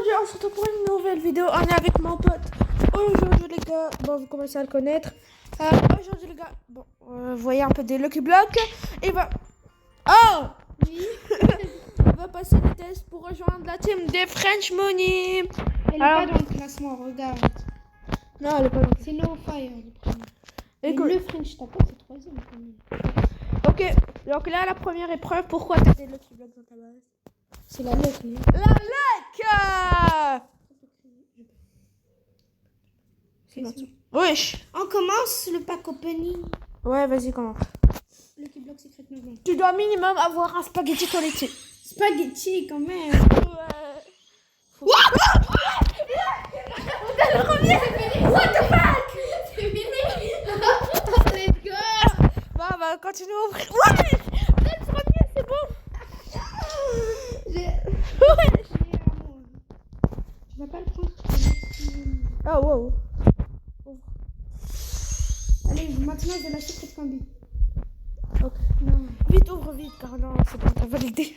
aujourd'hui on se retrouve pour une nouvelle vidéo. On est avec mon pote. Aujourd'hui les gars, bon vous commencez à le connaître. Aujourd'hui les gars, bon, vous voyez un peu des Lucky Blocks. Il va... Oh Oui. il va passer les tests pour rejoindre la team des French Money. Elle est pas dans le classement, regarde. Non, elle est pas dans C'est No Fire le premier. Et Écoute. le French Taco, c'est troisième le premier. Ok, donc là la première épreuve, pourquoi t'as des Lucky Blocks dans ta base? C'est la lettre, mais... La luck. C'est sûr. Wesh. On commence le pack opening. Ouais, vas-y, commence. Lucky Block Secret Novembre. Tu dois minimum avoir un spaghetti quality. Spaghetti quand même. Ouais. Le premier, c'est fini. What the fuck? C'est fini. Let's go. Bon, on va continuer à ouvrir. Ouais. Le premier, c'est bon. Ouais. Tu vas pas le prendre. Oh, wow. Allez, maintenant je vais la Secret Combi. Ok. Non. Vite, ouvre vite, car non, c'est pas ta validé.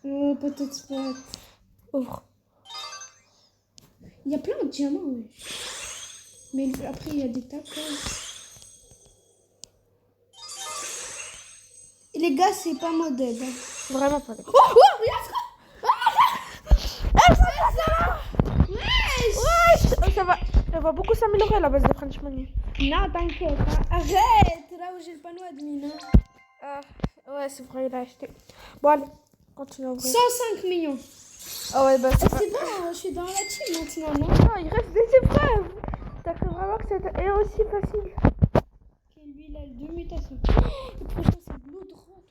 Peut-être spot. Ouvre. Il y a plein de diamants, ouais. Mais après, il y a des tapes. Et les gars, c'est pas modèle. Hein. Vraiment pas. Oh, regarde Ouais, ça va. Elle va beaucoup s'améliorer à la base de French Money. Non, t'inquiète. Hein. Arrête. Là où j'ai le panneau admin. Hein. Ouais, c'est vrai, il a acheté. Bon, allez, continue à ouvrir. 105 millions. Ah ouais, bah c'est pas... C'est bon, je suis dans la team maintenant, non? Non, il reste des épreuves. T'as cru vraiment que c'était aussi facile? Ok, lui, il a 2 mutations. Le prochain, c'est Blood Rot.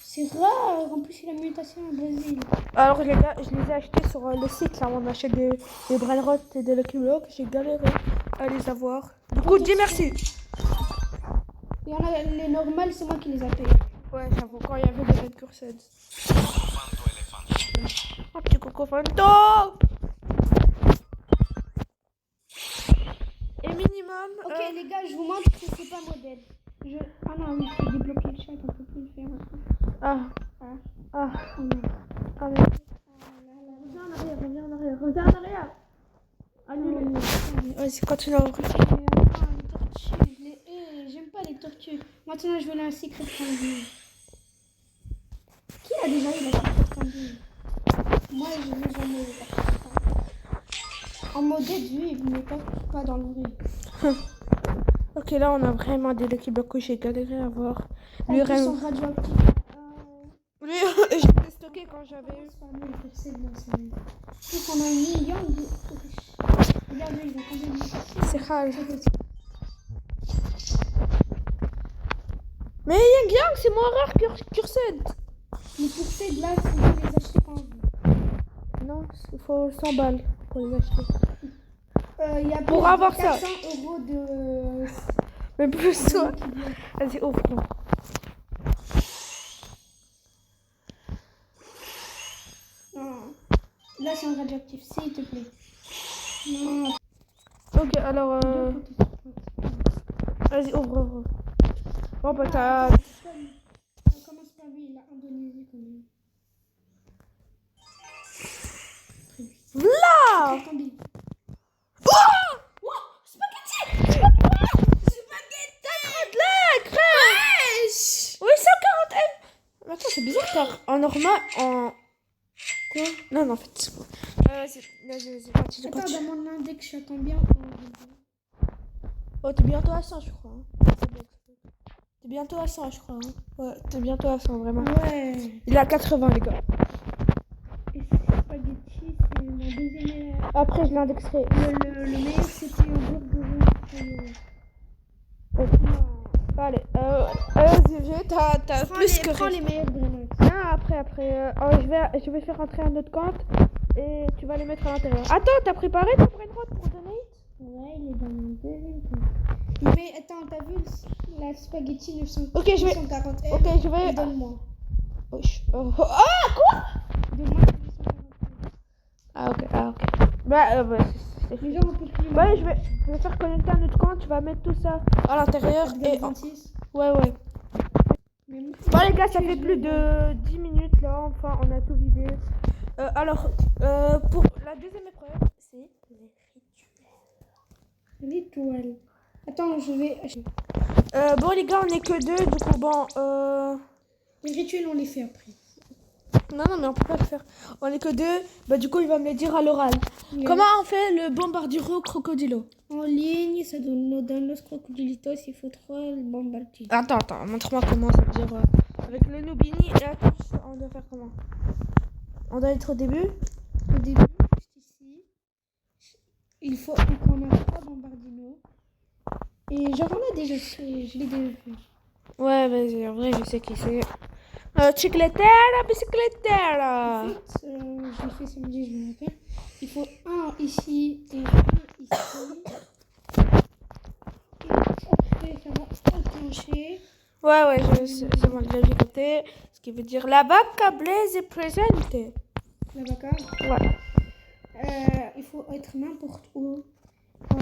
C'est rare. En plus, il a mutation au Brésil. Alors les gars, je les ai achetés sur le site, là, on achète des Brainrot et des Lucky Blocks. J'ai galéré à les avoir. Du coup, dis merci. Il y en a les normales, c'est moi qui les ai payés. Ouais, j'avoue, quand il y avait des Red Cursed. Un petit coco Fanto. Et minimum... Ok, les gars, je vous montre que c'est pas modèle. Ah non, oui, je peux débloquer le chat, on peut plus le faire aussi. Ah, Ah, ah, non. ah, mais... Reviens en arrière, reviens en arrière, reviens en arrière. Annule. Vas-y, continue à ouvrir. Les tortues, je les hais, j'aime pas les tortues. Maintenant, je veux la Secret Candy. Qui a déjà eu la Secret Candy? Moi, je veux jamais eu la Secret Candy. En modèle, lui, il ne met pas dans le riz. Ok, là, on a vraiment des Lucky Blocks que j'ai galéré à avoir. En Lui, plus, ils sont radioactifs. lui je l'ai stocké quand j'avais eu. C'est pas mal, c'est bon, c'est bon. Je trouve qu'on a un million de... Regarde, lui, il va combien de... C'est rare. Mais Yang Yang, c'est moins rare que Cursed. Mais pour ces là, il faut les acheter quand on veut. Non, il faut 100 balles pour les acheter. Il y a Pour plus avoir de ça. 400 € de... Mais plus toi. Vas-y, ouvre. Non. Là, c'est un radioactif, s'il te plaît. Non. Ok, alors... Vas-y, ouvre. Bon, bah t'as... On commence par lui, il a Indonésie quand même. Là. Combi. Oh, Spaghetti. la crème. Oui, 140 M. Mais attends, c'est bizarre car en normal, en... Quoi? Non, en fait, c'est bon. Vas-y, continue. Attends, dans mon index, je suis à combien? Oh, t'es bientôt à 100, je crois. Hein. T'es bientôt à 100, je crois. Hein. Ouais, t'es bientôt à 100, vraiment. Ouais. Il est à 80, les gars. Et spaghetti, c'est mon deuxième... Après, je l'indexerai. Le meilleur, c'était un burger. Allez, vas-y, t'as plus que... Prends les meilleurs Brainrot. Non, après. Je vais faire rentrer un autre compte et tu vas les mettre à l'intérieur. Attends, t'as préparé ton Brainrot pour donner? Ouais, il est dans mon deuxième. Mais attends, t'as vu la spaghetti 900... Ok, je vais... 940 M. Ok, je vais... Donne-moi. Ah, quoi? Donne-moi 940 M. Ah, ok. Bah, c'est... Les gens ont plus de climat. Ouais, je vais faire connecter un autre compte, tu vas mettre tout ça à l'intérieur et... 26. Ouais. Mais Bon les gars, ça fait plus de 10 minutes là, enfin on a tout vidé. Pour la deuxième épreuve, c'est les rituels. L'étoile. Attends, je vais... Bon les gars, on est que deux, du coup bon... Les rituels, on les fait après. Non, mais on peut pas le faire. On est que deux, bah du coup il va me le dire à l'oral. Yeah. Comment on fait le bombardiro crocodilo? En ligne, ça nous donne los crocodilitos, il faut 3 bombardiers. Attends, montre-moi comment ça veut dire. Avec le Nubini, et attends, on doit faire comment? On doit être au début? Au début, juste ici, il faut qu'on a 3 bombardinos. Et genre, on a déjà fait, je l'ai déjà fait. Ouais, vas-y, en vrai, je sais qui c'est. Chicletera, bicicletera. En fait, je l'ai fait samedi, je me rappelle. Il faut un ici et un ici. Et après, ça va enclencher. Ouais, c'est bon, j'ai compté. Ce qui veut dire la vaca blaze est présente. La vaca. Ouais. Il faut être n'importe où.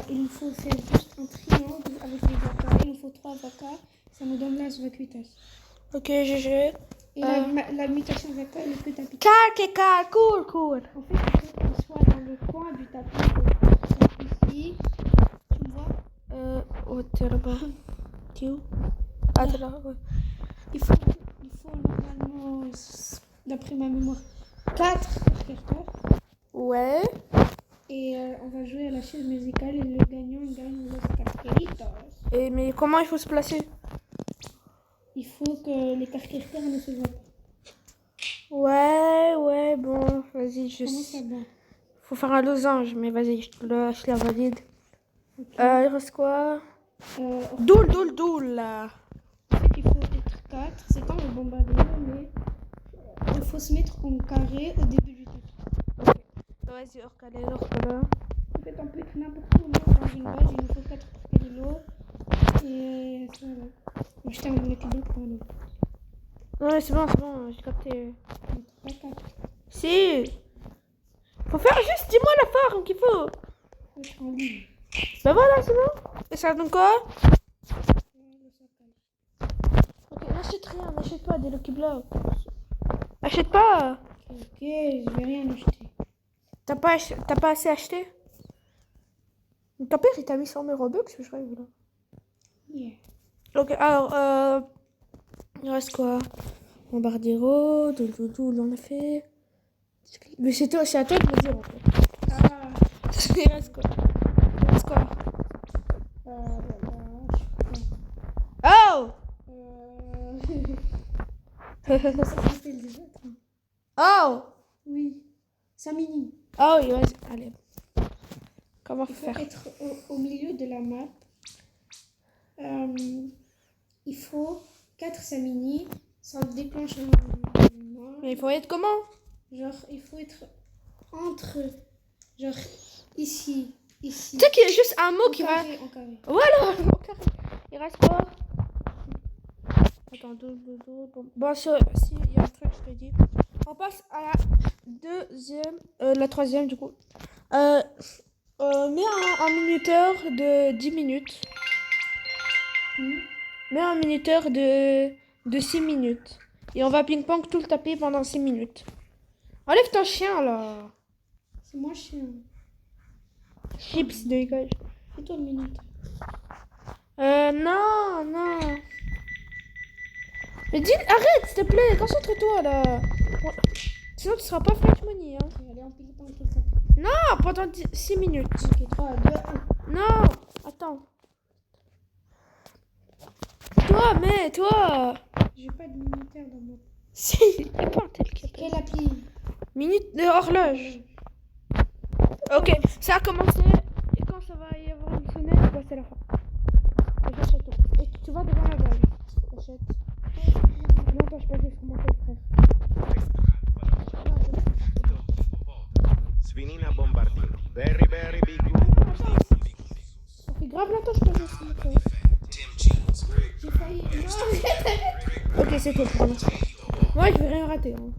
Il faut faire juste un triangle avec les vacas. Il nous faut 3 vacas. Ça nous donne las vacuitas. Ok, GG. Et la mutation vaca, elle est que tapis. Cool. En fait, il faut qu'on soit dans le coin du tapis. Donc, ici, tu me vois? Oh, t'es là-bas. T'es où? Ah, t'es là, ouais. Il faut normalement, d'après ma mémoire, 4 caractères. Ouais. Et on va jouer à la chaise musicale et le gagnant gagne los caractéritos. Et mais comment il faut se placer? Il faut que les caractères ne se voient pas. Ouais, bon, vas-y, Comment ça va? Faut faire un losange, mais vas-y, je la valide. Okay. Il reste quoi? Doule, là. En fait, il faut être 4. C'est comme le bombardement, mais il faut se mettre en carré au début du tapis. Ok. Vas-y, orcalé. En fait, on peut être n'importe où, même dans une base. Il nous faut 4 crocodilos. Et ça va. Moi, je termine le kilo pour nous. Ouais, c'est bon, j'ai capté. Pas 4. Si. Faut faire juste, dis-moi la forme qu'il faut. Faut être en ligne. Bah voilà, c'est bon. Et ça donne quoi? Ok, n'achète rien, n'achète pas des Lucky Blocks. Achète pas. Ok, je vais rien acheter. T'as pas assez acheté? Ton père, il t'a mis 100 000 Robux, je rêve là. Yeah. Ok, alors, il reste quoi? Bombardiro, Doule, on a fait. Mais c'est à toi de me dire en fait. Ah, Il reste quoi? Oh! ça s'appelle des autres. Oh! Oui. Samini. Oh, oui, vas-y, allez. Comment Il faut faire? être au milieu de la map. Il faut 4 Samini. Ça déclenche un moment. Mais il faut être comment? Genre, il faut être entre. Genre, ici. Tu sais qu'il y a juste un mot qui va. En carré. Voilà, au carré. Il reste quoi? Attends, bon, si il y a un truc, je te dis. On passe à la deuxième, la troisième du coup. Mets un minuteur de 10 minutes. Mets un minuteur de 6 minutes. Et on va ping-pong tout le tapis pendant 6 minutes. Enlève ton chien là. C'est moi chien. Chips, dégage. Fais-toi une minute. Non. Mais dis, arrête s'il te plaît, concentre-toi là. Sinon tu seras pas French Money. Hein. Je vais aller en ping-pong tout ça. Non, pendant 6 minutes. Ok, 3, 2, 1. Non, attends. Toi. J'ai pas de minuteur dans mon. Si, il y a pas un tel qui appelle. Quelle appli? Minute de horloge. Ok, ça a commencé. Et quand ça va y avoir une sonnette, bah, c'est la fin. Et j'achète tout. Et tu vas devant la balle. J'achète. Non, toi, je peux pas sur mon tel frère. Svinina Bombardino. Very big. Ça fait grave longtemps que je peux sur mon tel. J'ai failli. Non. Ok, c'est tout pour moi. Moi, je vais rien rater. Hein.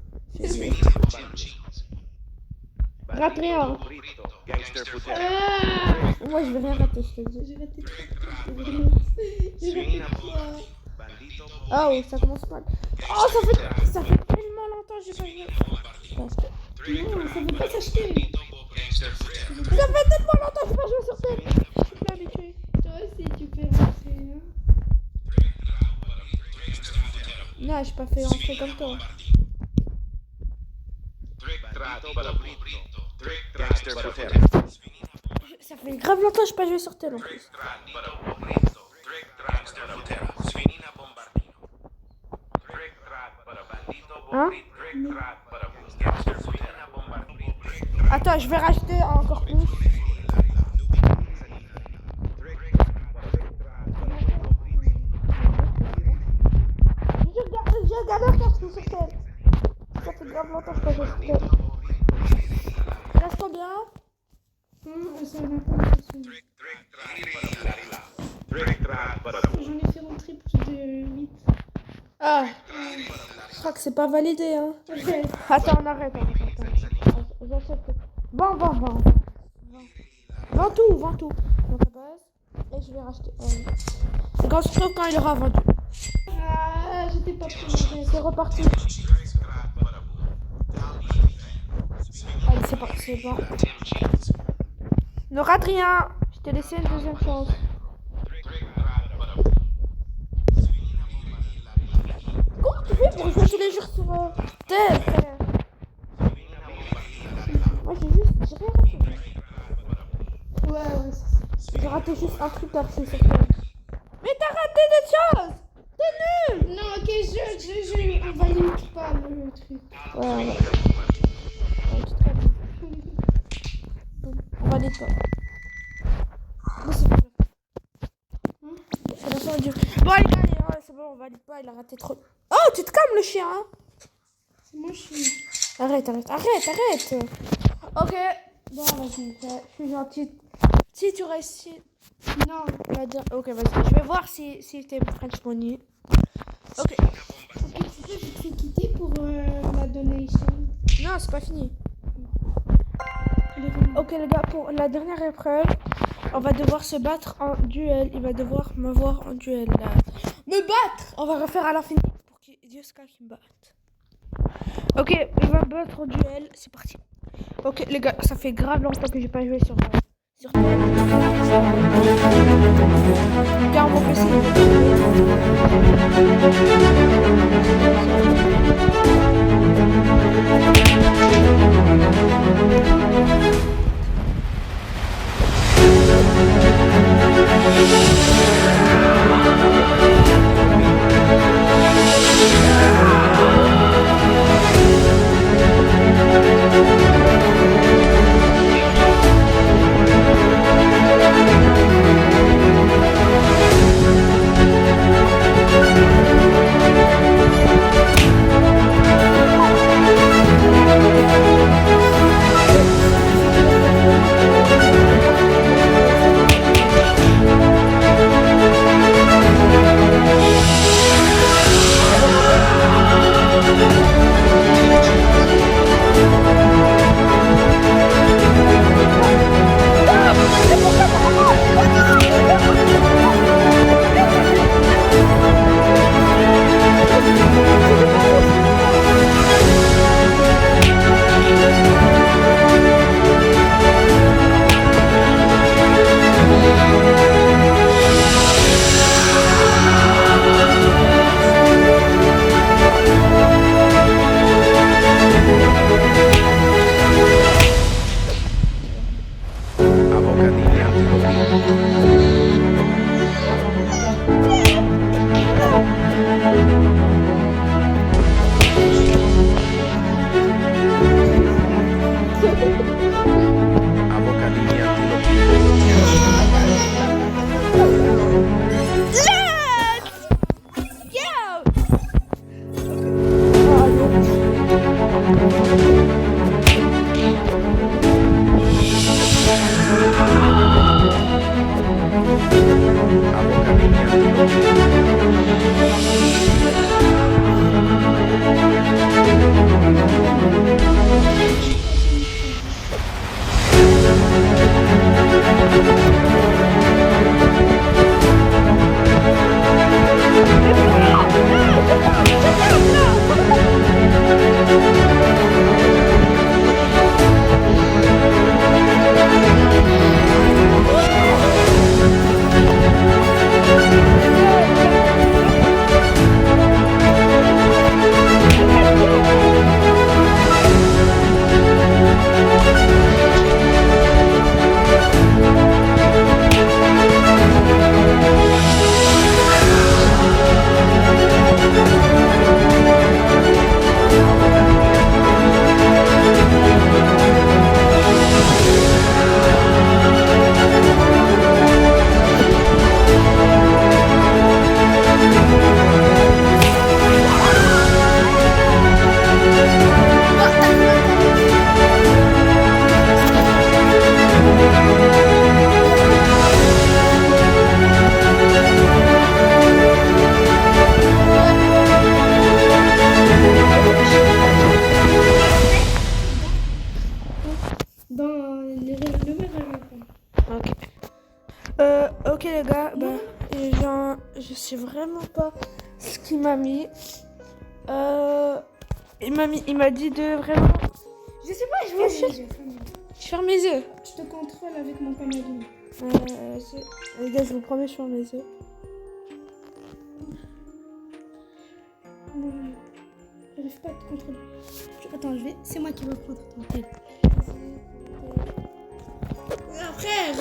Rate rien. Gangster Puter. Moi, je vais rien rater, je te dis. J'ai raté. Svinina Bombardino. Oh, ça commence mal. Oh, ça fait tellement longtemps que j'ai pas joué. Parce que... Non, ça veut pas s'acheter. Ça fait tellement longtemps que j'ai pas joué sur scène. Je suis pas habituée. Toi aussi, tu peux rentrer. Hein. Non, j'ai pas fait rentrer comme toi. Gangster Frontera. Ça fait grave longtemps que j'ai pas joué sur tel en plus. Hein? Attends, je vais racheter encore plus. Je galère quand je suis sur tel. Ça fait grave longtemps que je pas joué sur tel. Reste combien? Ça va pas passer. J'en ai fait rentrer plus de 8. Ah, je crois que c'est pas validé, hein. Ouais. Attends, on arrête. J'achète. Vends tout. Dans ta base. Et je vais racheter. Et quand on se retrouve quand il aura vendu. Ah, j'étais pas prêt. C'est reparti. Allez, c'est parti, c'est bon. Ne rate rien. Je t'ai laissé une deuxième chance. Comment tu fais pour jouer tous les jours sur Tel, frère? Moi j'ai rien raté. Ouais, c'est ça. J'ai raté juste un truc d'accès sur Tel. Mais t'as raté des choses. T'es nul. Non, ok, on valide pas le truc. Ouais. Ouais, tu te calmes. On valide pas. Non, c'est pas grave. C'est la fin du... Bon, allez, ouais, c'est bon, on valide pas, il a raté trop. Oh, tu te calmes le chien, hein. C'est moi, je suis. Arrête. Ok. Bon, vas-y, je suis gentille. Si tu réussis... Non. Ok, vas-y. Je vais voir si t'es French Money. Ok. Ok, tu sais, je te fais quitter pour la donation. Non, c'est pas fini. Ok, les gars, pour la dernière épreuve, on va devoir se battre en duel. Il va devoir me voir en duel. Là. Me battre. On va refaire à l'infini pour qu'il jusqu'à qu'il me batte. Ok, il va me battre en duel. C'est parti. Ok, les gars, ça fait grave longtemps que j'ai pas joué sur duel. Car mon PC. vraiment pas ce qu'il m'a mis. Il m'a dit de vraiment... Je sais pas, je vais chercher. Je ferme mes yeux. Je te contrôle avec mon panneau. Les gars, je vous promets, je ferme mes yeux. J'arrive pas à te contrôler. Attends, c'est moi qui vais prendre ton tel. Ah, frère.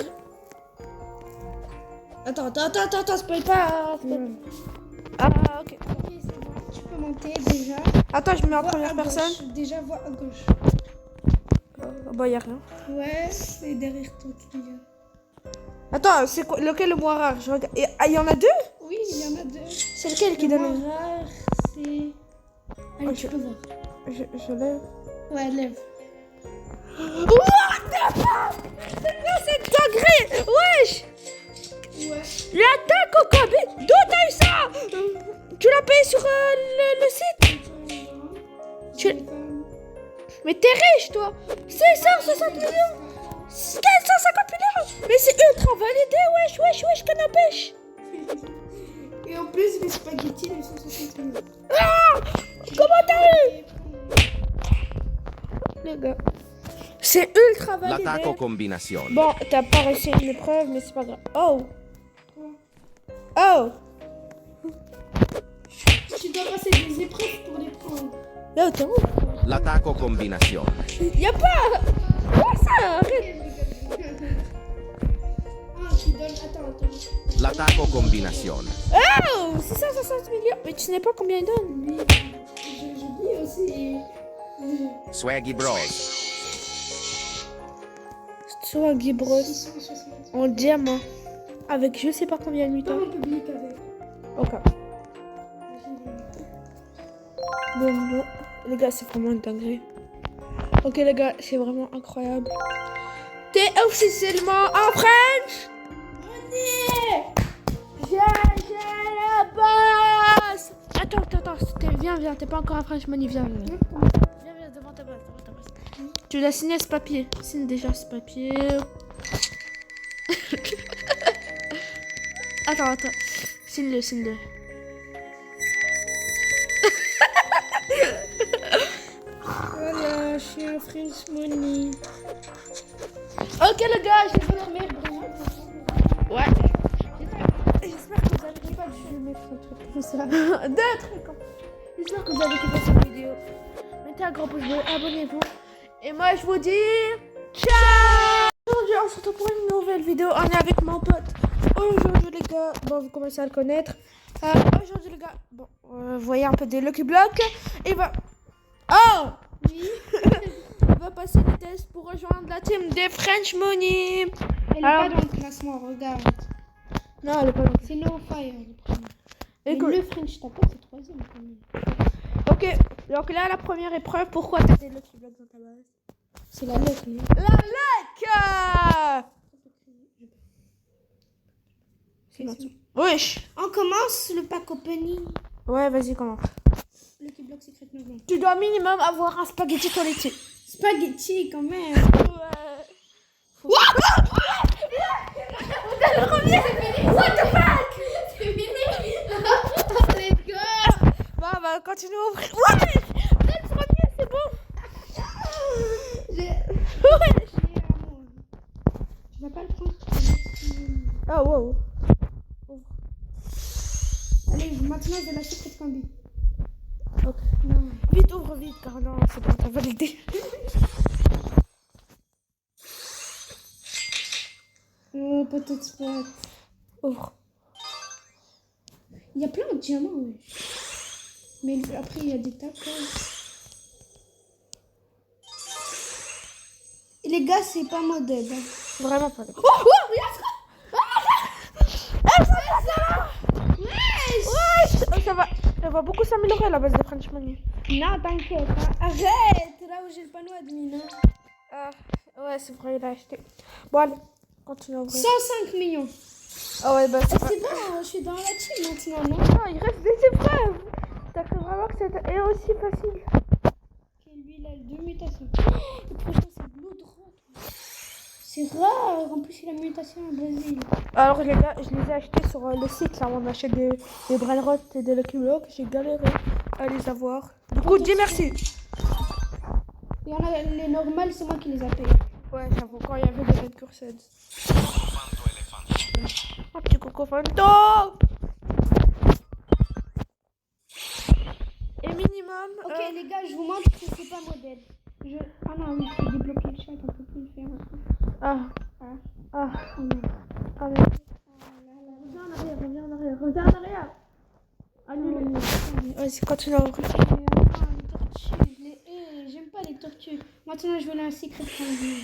Attends, spoil pas. Ah, ok. Ok, c'est bon. Tu peux monter déjà. Attends, je me mets en Vois première à gauche. personne. Déjà, vois à gauche. Bah, y a rien. Ouais, c'est derrière toi qu'il y a. Attends, c'est quoi, lequel le moins rare? Je regarde. Il y en a deux? Oui, il y en a deux. C'est lequel qui Le donne? moins rare, c'est... Allez, Ok. tu peux voir. Je lève. Ouais, lève. What the fuck? C'est dinguerie! Wesh! Ouais. L'attaque au cabine! D'où t'as eu ça? Tu l'as payé sur le site? Tu- Mais t'es riche, toi! 660 millions! 450 millions! Mais c'est ultra validé, wesh, canne à pêche! Et en plus, les spaghettis, les 160 millions. Ah! Comment t'as eu? Les gars. C'est ultra validé. L'attacco combinazione. Bon, t'as pas réussi une épreuve, mais c'est pas grave. Oh! Oh! Tu dois passer des épreuves pour les prendre. Là, t'es où? L'attacco combinazione. Y'a pas! Quoi ça? Arrête! Ah, tu donnes... Attends. L'attacco combinazione. Oh! 660 millions! Mais tu sais pas combien il donne? Oui, j'oublie aussi. Swaggy Bros. Soit Guy Bros 660. en diamant. Avec je sais pas combien de Pas mutants. en public avec. Ok. Bon, les gars, c'est vraiment une dinguerie. Ok, les gars, c'est vraiment incroyable. T'es officiellement en French! J'ai la boss! Attends, viens, t'es pas encore en French Money, viens, devant ta base. Tu dois signer ce papier. Signe déjà ce papier. Attends. Signe-le. Voilà, je suis un French Money. Ok, les gars, je vais La merde, Ouais. J'espère que vous avez kiffé. Je vais mettre un truc comme ça. Deux trucs. J'espère que vous avez kiffé cette vidéo. Mettez un grand pouce bleu, abonnez-vous. Et moi, je vous dis ciao. Aujourd'hui, on se retrouve pour une nouvelle vidéo. On est avec mon pote. Aujourd'hui, les gars, bon, vous commencez à le connaître. Aujourd'hui, les gars, bon, vous voyez un peu des Lucky Blocks. Il va... Oh! Oui. Il va passer les tests pour rejoindre la team des French Money. Elle est pas dans le classement, regarde. Non, elle est pas dans C'est No Fire, le premier. Et Écoute. le French Taco, c'est troisième. Quand même. Ok, donc là, la première épreuve, pourquoi t'as des Lucky Blocks dans ta base? C'est la lettre, non? La luck! C'est bon. Wesh! On commence le pack opening. Ouais, vas-y, commence. Lucky Block Secret Novembre. Tu dois minimum avoir un spaghetti qualité. Spaghetti, quand même. Ouais. Le premier! What the fuck? C'est fini. Let's go. Bah, on va continuer à ouvrir. Ouais! Le premier, c'est bon! Ouais! Tu vas pas le prendre. Oh, wow. Allez, maintenant, je vais la secret combi. Ok. Non. Vite, ouvre vite, car non, c'est pas ta validé. Oh, peut-être spot. Ouvre. Il y a plein de diamants, ouais. Mais après, il y a des tacos. Et les gars, c'est pas modèle. Hein. Vraiment pas. Oh, regarde Ouais, ça va beaucoup s'améliorer à la base de French Money. Non, t'inquiète. Hein. Arrête. Là où j'ai le panneau admin. Hein. Ouais, c'est vrai, il a acheté. Bon, allez, continue à ouvrir. 105 millions. Ah ouais, bah c'est pas... C'est bon, je suis dans la team maintenant, non? Non, il reste des épreuves. T'as cru vraiment que c'était aussi facile? Ok, lui, il a 2 mutations. Le prochain, c'est Blood Rot. C'est rare. En plus, il a mutation au Brésil. Alors les gars, je les ai achetés sur le site là où on achète des Brainrot et des Lucky Block. J'ai galéré à les avoir. Du coup, dis merci. Il y en a les normales, c'est moi qui les ai payés. Ouais, j'avoue, quand il y avait des Red Cursed. Un petit coco Fanto. Et minimum. Ok, les gars, je vous montre que c'est pas modèle. Ah non, oui, je peux débloquer le chat, on peut plus le faire. Ah. Ah. Ah. Oh non. Ah mais. Reviens en arrière, reviens en arrière, reviens en arrière. Annule. Vas-y, continue à recruter. Les tortues, je les hais. J'aime pas les tortues. Maintenant, je veux un secret candy.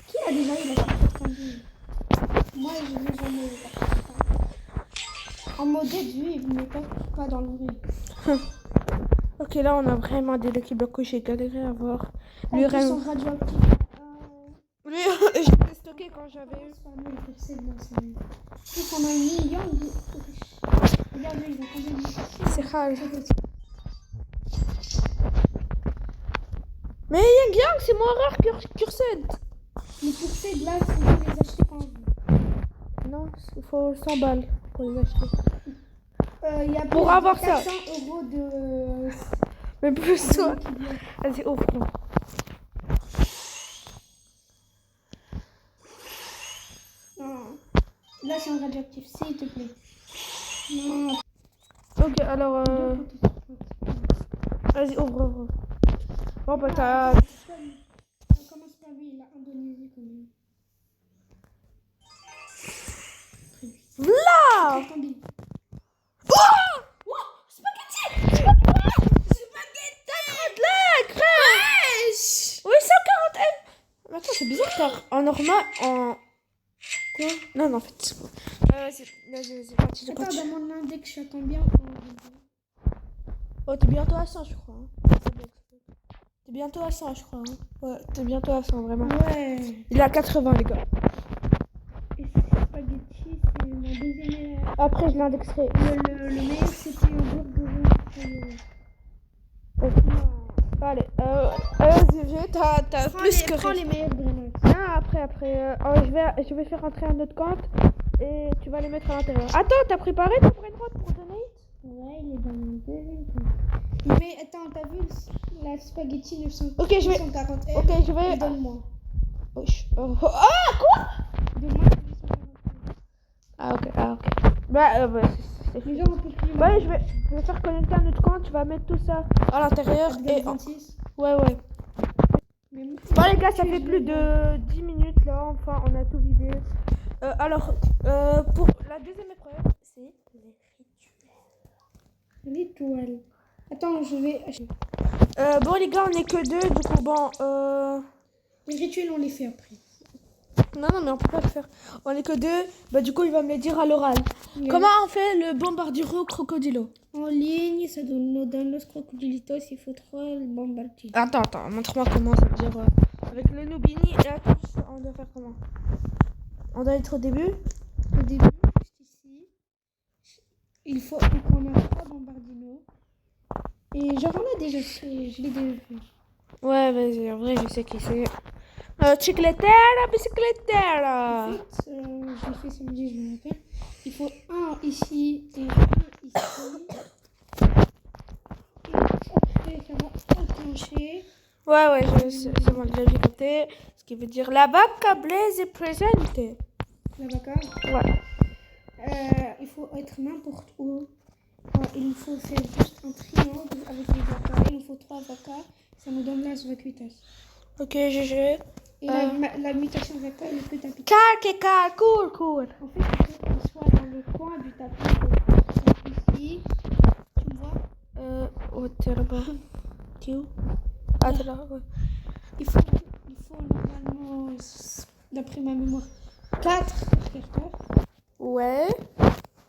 Qui a déjà eu la secret candy? Moi, je l'ai jamais eu la secret candy. En mode oui, mais pas dans le vrai. Ok, là on a vraiment des Lucky Block que j'ai galéré à avoir. En Lui, plus, ils sont radioactifs. lui je l'ai stocké quand j'avais eu. C'est pas mal, les percées dedans, c'est mieux. Plus on a une million de... Regarde, ils ont combien de... C'est rare. Mais Yang Yang, c'est moins rare que Cursed. Les percées de là, il faut les acheter quand on veut. Non, il faut 100 balles pour les acheter. Il y a Pour plus avoir de ça. 400 € de... Mais plus toi. Vas-y, ouvre. Non. Là, c'est un radioactif, s'il te plaît. Non. Ok, alors. Vas-y, ouvre. Bon, bah t'as. On commence par lui, il a Indonésie quand même. Là. Attendez. Oui, 140 M. Mais attends, c'est bizarre car en normal, en. Quoi? Non, en fait, c'est bon. Vas-y, continue. Attends, dans mon index, je suis à combien? Oh, t'es bientôt à 100, je crois. Hein. T'es bientôt à 100, je crois. Hein. Ouais, t'es bientôt à 100, vraiment. Ouais. Il est à 80, les gars. Et spaghetti, c'est mon deuxième. Après, je l'indexerai. Le meilleur, c'était un burger. Allez, vas-y, viens, t'as plus que Prends les meilleurs grenades. Non, après, je vais faire rentrer un autre compte et tu vas les mettre à l'intérieur. Attends, t'as préparé ton brainrot pour donate? Ouais, il est dans mon deuxième. Mais attends, t'as vu la spaghetti 900, Ok, je vais. 940 M? Ok, je vais. Donne-moi. Ah, quoi? Donne-moi 940 Ah, ok. Bah, c'est Les gens, on peut plus. Ouais, je vais faire connecter un autre compte, tu vas mettre tout ça à l'intérieur et. 26. Ouais. Mais Bon, les gars, ça fait plus de 10 minutes là, enfin, on a tout vidé. Alors, pour la deuxième épreuve, c'est les rituels. L'étoile. Attends, je vais acheter. Bon, les gars, on est que deux, du coup, bon, Les rituels, on les fait après. Non, mais on peut pas le faire. On est que deux, bah, du coup, il va me les dire à l'oral. Oui. Comment on fait le bombardiro crocodilo? En ligne, ça nous donne los crocodilitos, il faut 3 bombardiers. Attends, montre-moi comment ça veut dire. Avec le Nubini, et attends, on doit faire comment? On doit être au début? Au début, juste ici, il faut qu'on a 3 bombardinos. Et genre, on a déjà fait, je l'ai déjà fait. Ouais, vas-y, en vrai, je sais qui c'est. Chicletera, bicicletera. En fait, je l'ai fait samedi, je me rappelle. Il faut un ici et un ici. Et après, ça va enclencher. Ouais, c'est bon, je l'ai capté. Ce qui veut dire la vaca blaze est présente. La vaca. Ouais. Il faut être n'importe où. Il faut faire juste un triangle avec les vacas. Il nous faut 3 vacas. Ça nous donne l'as vacuitas. Ok, GG. Et la mutation vaca, elle est plus tapis. Car, cool. En fait, il faut qu'on soit dans le coin du tapis. Donc, ici, tu me vois? Oh, t'es là-bas. T'es où? Ah, t'es là, ouais. Il faut normalement, d'après ma mémoire, 4 carters. Ouais.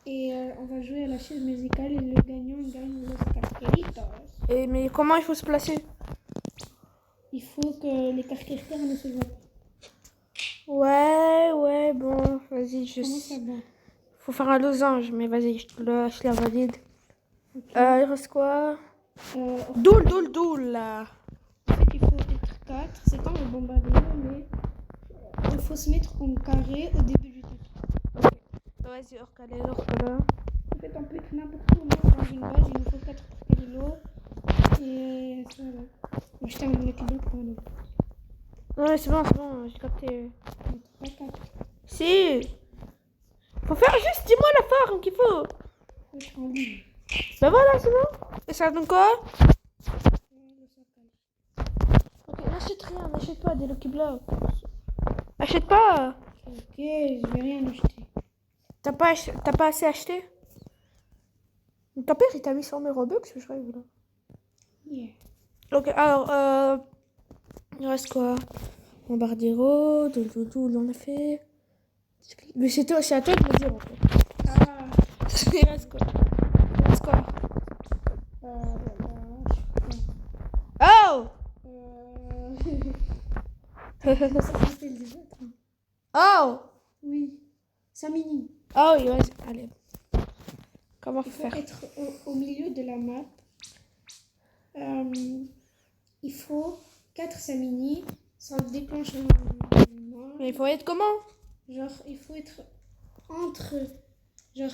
Et on va jouer à la chaise musicale et le gagnant gagne los carteritos. Et mais comment il faut se placer? Il faut que les carters ne se voient pas. Ouais, bon, vas-y, Comment ça va? Faut faire un losange, mais vas-y, je la valide. Okay. Il reste quoi? Doule, là. En fait, il faut être 4. C'est comme le bombardement, mais il faut se mettre en carré au début du tapis. Vas-y, recalé, recalé. En fait, on peut être n'importe où. Moi, dans une base, il nous faut 4 pour caler l'eau. Et ça, là. Moi, je termine le cube pour un autre. Ouais, c'est bon, j'ai capté. Pas 4. Si. Faut faire juste, dis-moi la forme qu'il faut. Faut être en ligne. Bah voilà, c'est bon. Et ça donne quoi? Le sac. Ok, n'achète rien, n'achète pas des Lucky Blocks. Achète pas. Ok, je vais rien acheter. T'as pas assez acheté? Ton père il t'a mis sur mes Robux, je rêve là. Yeah. Ok, alors, il reste quoi? Bombardiro, tout, on a fait. Mais c'est à toi de me dire en fait. Ah, Il reste quoi? Il reste quoi? Oh! Ça s'appelle des autres. Oh! Oui. 5 mini. Oh, il reste. Allez. Comment Il faut faire? être au milieu de la map. Il faut 4 samini. Ça déclenche un moment. Mais il faut être comment? Genre, il faut être entre. Genre,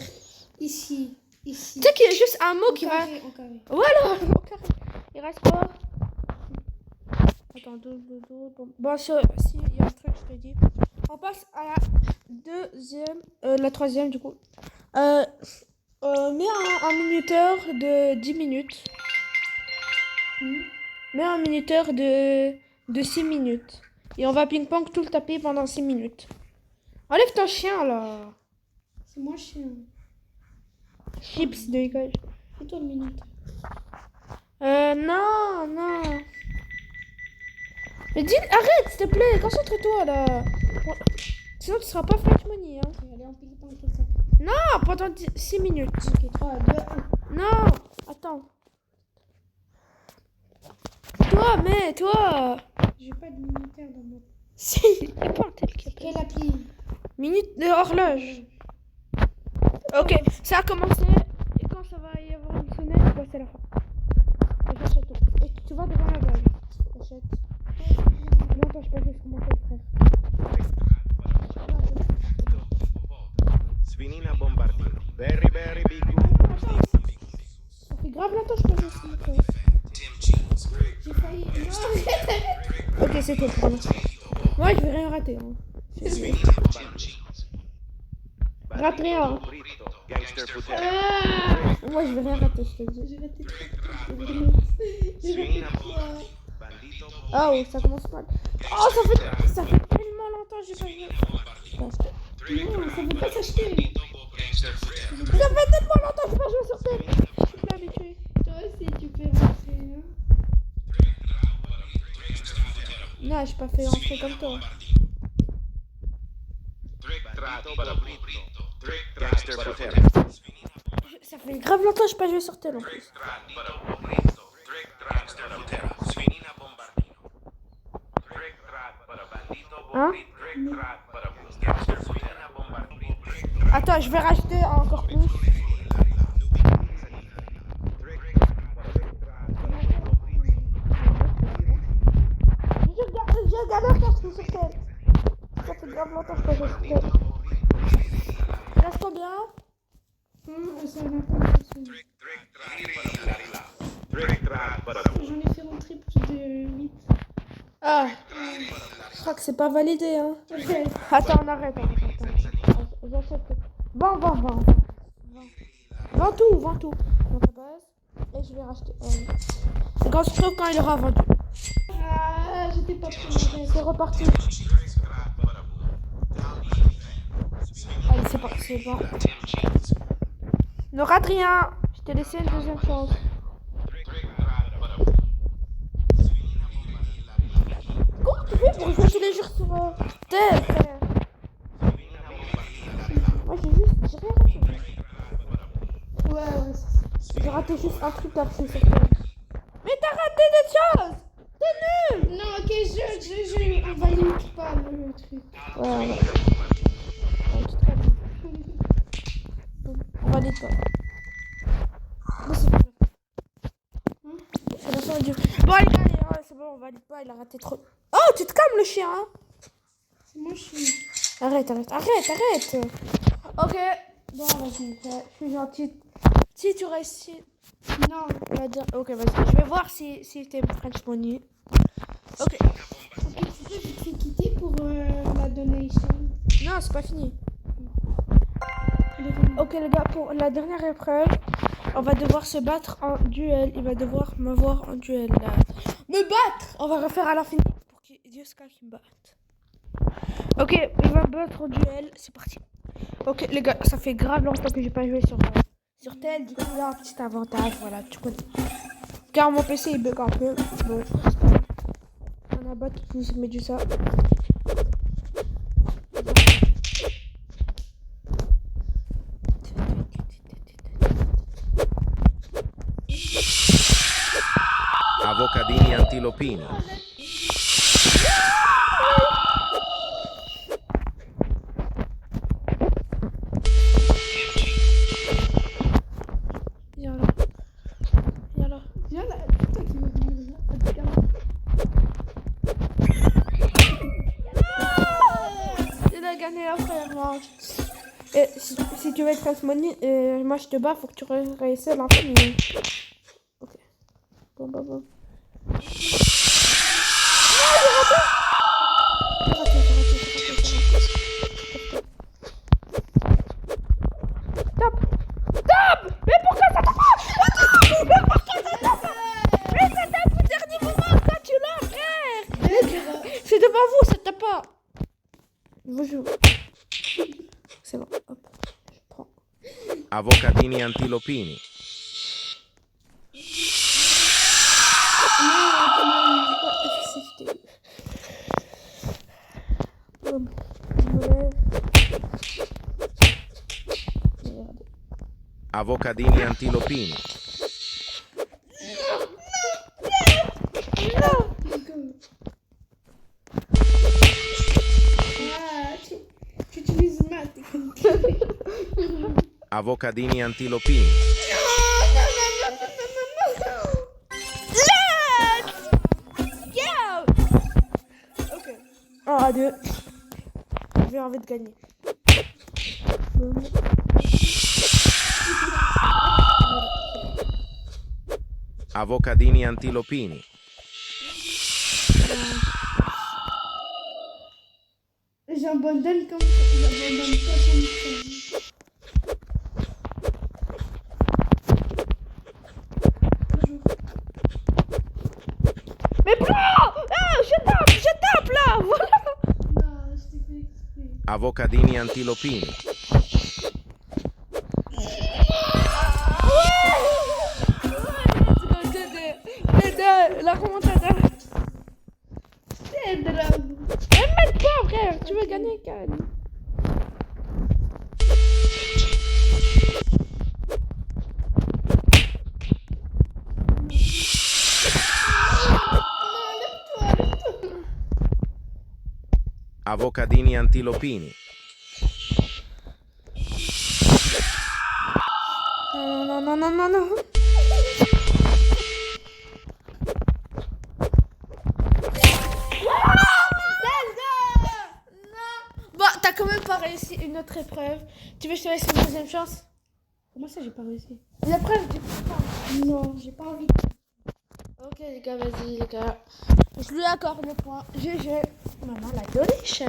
ici. Tu sais qu'il y a juste un mot qui va. En carré. Voilà! Au carré. Il reste quoi? Attends, bon, si il y a un truc, je te dis. On passe à la deuxième, la troisième du coup. Mets un minuteur de 10 minutes. Mets un minuteur de 6 minutes. Et on va ping-pong tout le tapis pendant 6 minutes. Enlève ton chien là. C'est moi chien. Chips, dégage. Fais-toi le minute. Non. Mais dis, arrête s'il te plaît, concentre-toi là. Bon, sinon tu seras pas Flash Money hein. Ok, allez, on ping-pong tout ça. Non, pendant 6 minutes. Ok, 3, 2, 1. Non, attends. Toi. J'ai pas de minuteur dans mon. Si, il y a pas un tel qui appelle. Quelle appli? Minute de horloge. Ok, ça a commencé. Et quand ça va y avoir une sonnette, bah, c'est la fin. Et j'achète tout. Et tu vas devant la base. J'achète. Non, toi, je peux juste commencer le frère. Svinina Bombardino. Very, very big. Ça fait grave longtemps que je peux juste le frère. J'ai failli. Non, Ok, c'est tout. Pardon. Moi, je vais rien rater. Hein. Rate rien. Gangster Putera. Moi, je vais rien rater, je te le dis. j'ai raté. Svinina Bandito. Oh, ça commence mal. Oh, ça fait tellement longtemps que j'ai pas joué. Non, ça veut pas s'acheter. Ça fait tellement longtemps que j'ai pas joué sur scène. Je suis pas habituée. Toi aussi, tu peux rentrer. Hein. Non, j'ai pas fait rentrer comme toi. Gangster Putera. Ça fait grave longtemps que j'ai pas joué sur tel en plus. Hein? Attends, je vais racheter encore plus. J'ai regardé encore sur tel. Ça fait grave longtemps que je pas joué sur tel. Il reste combien? Ça va pas passer. J'en ai fait rentrer plus de 8. Ah, je crois que c'est pas validé, hein. Ok. Attends, on arrête. J'achète. Vends tout. Dans ta base. Et je vais racheter. Et quand je trouve quand il aura vendu. Ah, j'étais pas prêt. C'est reparti. Allez, c'est bon. Ne rate rien. Je t'ai laissé une deuxième chance. Comment tu fais pour jouer tous les jours sur Tel, frère? Moi j'ai rien raté. Ouais, J'ai raté juste un truc après sur Tel. Mais t'as raté des choses. T'es nul. non, ok, on valide pas le truc. Ouais. Tu te rates. On valide pas. Mais c'est pas grave. C'est la fin du... Bon allez, c'est bon, on valide pas, il a raté trop. Oh, tu te calmes le chien, hein. C'est mon chien. Arrête. Ok. Bon, vas-y, je suis gentille. Si tu réussis... Non. on va dire... Ok, vas-y. Je vais voir si t'es French Money. Ok. Ok, tu peux vite fait quitter pour la donation. Non, c'est pas fini. Allez, venez. Ok, les gars, pour la dernière épreuve, on va devoir se battre en duel. Il va devoir me voir en duel. Là. Me battre! On va refaire à l'infini pour qu'il jusqu'à qu'il me batte. Ok, il va me battre en duel. C'est parti. Ok, les gars, ça fait grave longtemps que j'ai pas joué sur tel. Du coup, il y a un petit avantage. Voilà, tu connais. Car mon PC il bug un peu. Bon, on a battu plus Medusa. Avocadini antilopini. Viens là. Viens là. Viens là, c'est toi qui vas venir là. Il a gagné la première manche. Et si tu veux être French Money, moi je te bats, faut que tu réussisses l'infini. Ok. Bon. Tape! Mais pourquoi ça tape pas? Mais pourquoi ça tape pas? Mais ça tape au dernier moment quand tu l'as, frère! C'est devant vous, ça tape pas! Je joue. C'est bon, hop. Je prends. Avocadini antilopini. Je me lève. Regardez. Avocadini antilopini. Ah, tu utilises ma technique. Avocadini antilopini. Ok. 1 à 2. J'ai envie de gagner. Avocadini antilopini. J'abandonne pas comme ça. Mais bro! Ah, je tape là! Voilà! Non, je t'ai fait exprès. Avocadini antilopini. La remontada. C'est drôle. M'aide pas, frère. Tu veux gagner, gagne. Avocadini antilopini. Non. Bon, t'as quand même pas réussi une autre épreuve. Tu veux que je te laisse une deuxième chance? Comment ça, j'ai pas réussi? L'épreuve du coup. Non, j'ai pas envie. Ok les gars, vas-y les gars. Je lui accorde le point. GG. Maman, la donation.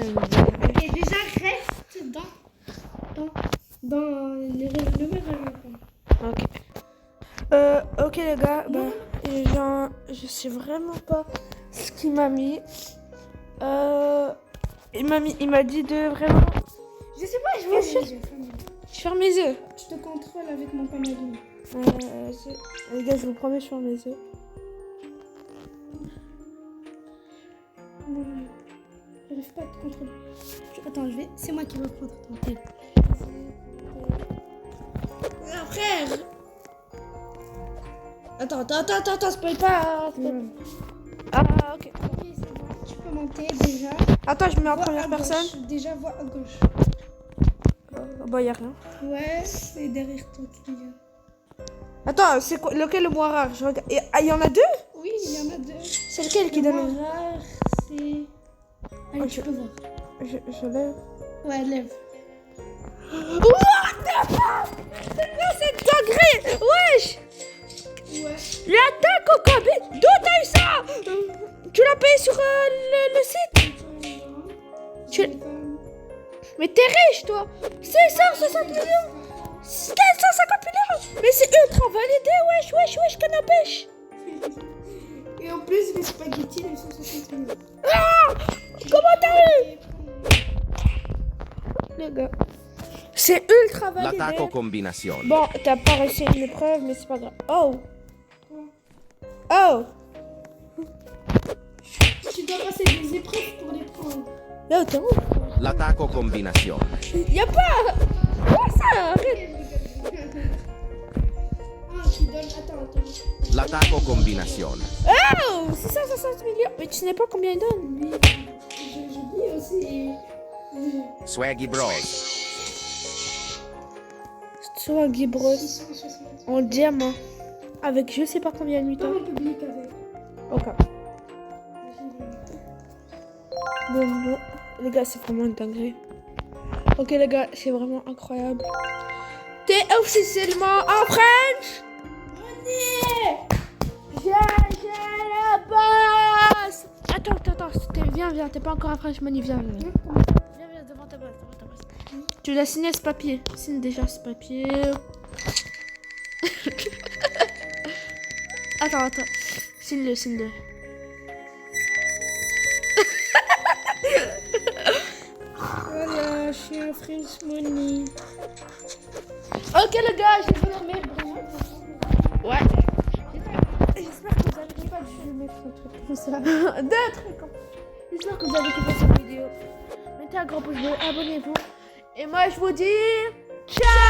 Et déjà, reste dans les numéros. Ok. Ok les gars, je sais vraiment pas ce qu'il m'a mis. Il m'a dit de vraiment. Je sais pas, je ferme mes yeux. Je te contrôle avec mon paneline. Les gars, je vous promets, je ferme mes yeux. Non, j'arrive pas à te contrôler. Attends, c'est moi qui vais prendre ton tel. Frère. Attends, spoil pas. Ah, ok. Ok, c'est bon. Tu peux monter déjà. Attends, je me mets en Vois première à gauche. personne. Déjà, vois à gauche. Bah, y'a rien. Ouais, c'est derrière toi qu'il y a. Attends, c'est quoi, lequel le moins rare? Je regarde. Il y en a deux? Oui, il y en a deux. C'est lequel qui Le donne moins rare, c'est... Allez, Ok. tu peux voir. Je lève. Ouais, lève. What the fuck? C'est dinguerie. Wesh. Ouais. L'attaque au Covid. D'où t'as eu ça? Tu l'as payé sur le site? Tu- Mais t'es riche, toi. 660 millions. 450 millions. Mais c'est ultra validé. Wesh, canne à pêche. Et en plus, les spaghettis, ils sont 60 millions. Ah, comment t'as eu? Les gars. C'est ultra validé. L'attacco combinazione. Bon, t'as pas réussi une épreuve, mais c'est pas grave. Oh. Oh. Tu dois passer des épreuves pour les prendre. Là, t'es où? L'attacco combinazione. Y'a pas. Quoi ça? Arrête. Ah, tu donnes. Attends. L'attacco combinazione. Oh, 660 millions. Mais tu sais pas combien il donne. Oui, je dis aussi. Swaggy Bros. Swaggy Bros 660. en diamant. Avec je sais pas combien de Pas mutants. le public avec. Ok. Bon, les gars, c'est vraiment une dinguerie. Ok, les gars, c'est vraiment incroyable. T'es officiellement en French. J'ai la boss. Attends, viens, t'es pas encore en French Money, viens, devant ta base. Tu dois signer ce papier. Signe déjà ce papier. Attends. Signe-le. Voilà, je suis un French Money. Ok, les gars, j'ai Votre mère, vraiment. Ouais. J'espère que vous avez kiffé. Je vais mettre un truc comme ça. Deux trucs. J'espère que vous avez kiffé cette vidéo. Mettez un gros pouce bleu, abonnez-vous. Et moi, je vous dis ciao.